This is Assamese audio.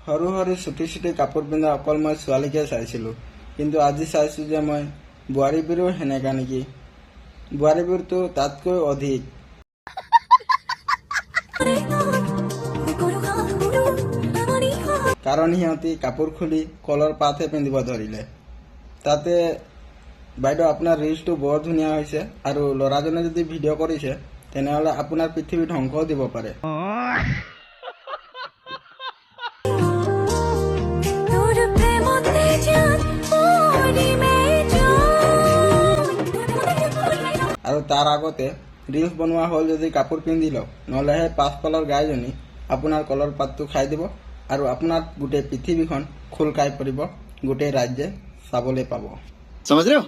সৰু সৰু চুটি চুটি কাপোৰ পিন্ধা অকল মই ছোৱালীকে চাইছিলোঁ, কিন্তু আজি চাইছোঁ যে মই বোৱাৰীবোৰো সেনেকা নেকি। বোৱাৰীবোৰতো তাতকৈ অধিক। কাৰণ সিহঁতি কাপোৰ খুলি কলৰ পাতহে পিন্ধিব ধৰিলে। তাতে বাইদেউ আপোনাৰ ৰিলছটো বৰ ধুনীয়া হৈছে, আৰু ল'ৰাজনে যদি ভিডিঅ' কৰিছে তেনেহ'লে আপোনাৰ পৃথিৱী ধ্বংসও দিব পাৰে। আৰু তাৰ আগতে ৰিলছ বনোৱা হ'ল যদি কাপোৰ পিন্ধি লওক, নহ'লে সেই পাছফালৰ গাইজনী আপোনাৰ কলৰ পাতটো খাই দিব আৰু আপোনাৰ গোটেই পৃথিৱীখন খোল খাই পৰিব, গোটেই ৰাজ্যে চাবলৈ পাব। समझ रहे हो